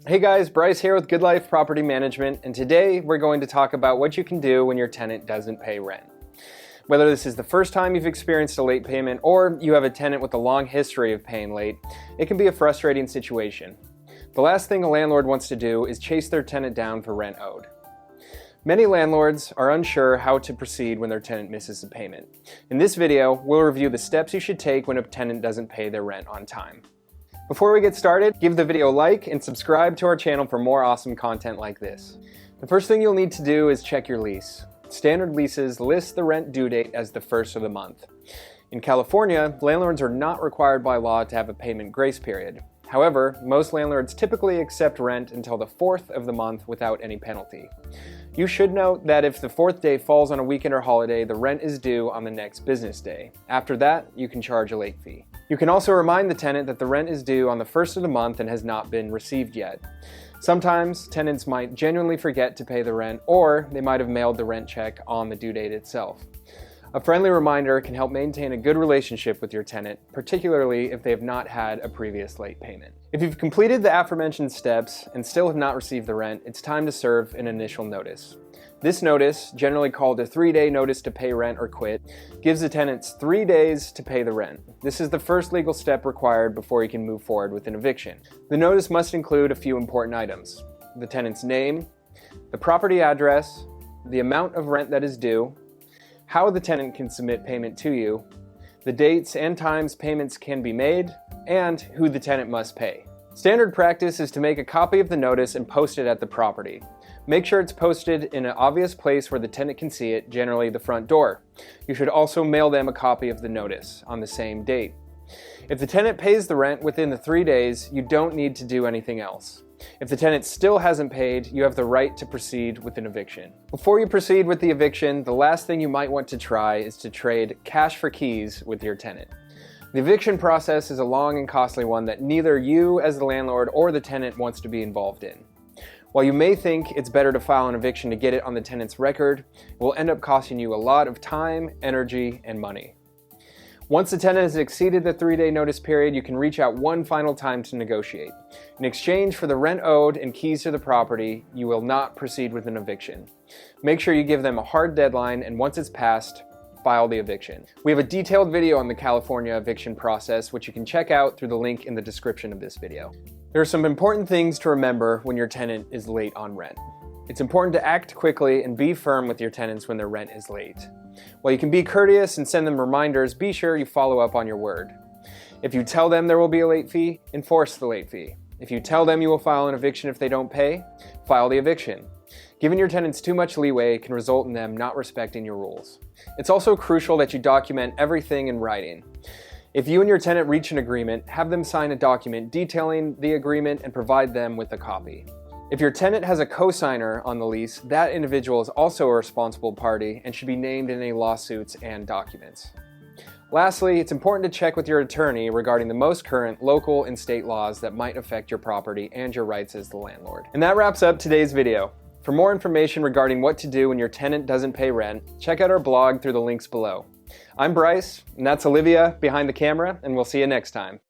Hey guys, Bryce here with Good Life Property Management, and today we're going to talk about what you can do when your tenant doesn't pay rent. Whether this is the first time you've experienced a late payment or you have a tenant with a long history of paying late, it can be a frustrating situation. The last thing a landlord wants to do is chase their tenant down for rent owed. Many landlords are unsure how to proceed when their tenant misses a payment. In this video, we'll review the steps you should take when a tenant doesn't pay their rent on time. Before we get started, give the video a like and subscribe to our channel for more awesome content like this. The first thing you'll need to do is check your lease. Standard leases list the rent due date as the first of the month. In California, landlords are not required by law to have a payment grace period. However, most landlords typically accept rent until the 4th of the month without any penalty. You should note that if the 4th day falls on a weekend or holiday, the rent is due on the next business day. After that, you can charge a late fee. You can also remind the tenant that the rent is due on the 1st of the month and has not been received yet. Sometimes, tenants might genuinely forget to pay the rent, or they might have mailed the rent check on the due date itself. A friendly reminder can help maintain a good relationship with your tenant, particularly if they have not had a previous late payment. If you've completed the aforementioned steps and still have not received the rent, it's time to serve an initial notice. This notice, generally called a 3-day notice to pay rent or quit, gives the tenants 3 days to pay the rent. This is the first legal step required before you can move forward with an eviction. The notice must include a few important items: the tenant's name, the property address, the amount of rent that is due, how the tenant can submit payment to you, the dates and times payments can be made, and who the tenant must pay. Standard practice is to make a copy of the notice and post it at the property. Make sure it's posted in an obvious place where the tenant can see it, generally the front door. You should also mail them a copy of the notice on the same date. If the tenant pays the rent within the 3 days, you don't need to do anything else. If the tenant still hasn't paid, you have the right to proceed with an eviction. Before you proceed with the eviction, the last thing you might want to try is to trade cash for keys with your tenant. The eviction process is a long and costly one that neither you as the landlord or the tenant wants to be involved in. While you may think it's better to file an eviction to get it on the tenant's record, it will end up costing you a lot of time, energy, and money. Once the tenant has exceeded the 3-day notice period, you can reach out one final time to negotiate. In exchange for the rent owed and keys to the property, you will not proceed with an eviction. Make sure you give them a hard deadline, and once it's passed, file the eviction. We have a detailed video on the California eviction process, which you can check out through the link in the description of this video. There are some important things to remember when your tenant is late on rent. It's important to act quickly and be firm with your tenants when their rent is late. While you can be courteous and send them reminders, be sure you follow up on your word. If you tell them there will be a late fee, enforce the late fee. If you tell them you will file an eviction if they don't pay, file the eviction. Giving your tenants too much leeway can result in them not respecting your rules. It's also crucial that you document everything in writing. If you and your tenant reach an agreement, have them sign a document detailing the agreement and provide them with a copy. If your tenant has a co-signer on the lease, that individual is also a responsible party and should be named in any lawsuits and documents. Lastly, it's important to check with your attorney regarding the most current local and state laws that might affect your property and your rights as the landlord. And that wraps up today's video. For more information regarding what to do when your tenant doesn't pay rent, check out our blog through the links below. I'm Bryce, and that's Olivia behind the camera, and we'll see you next time.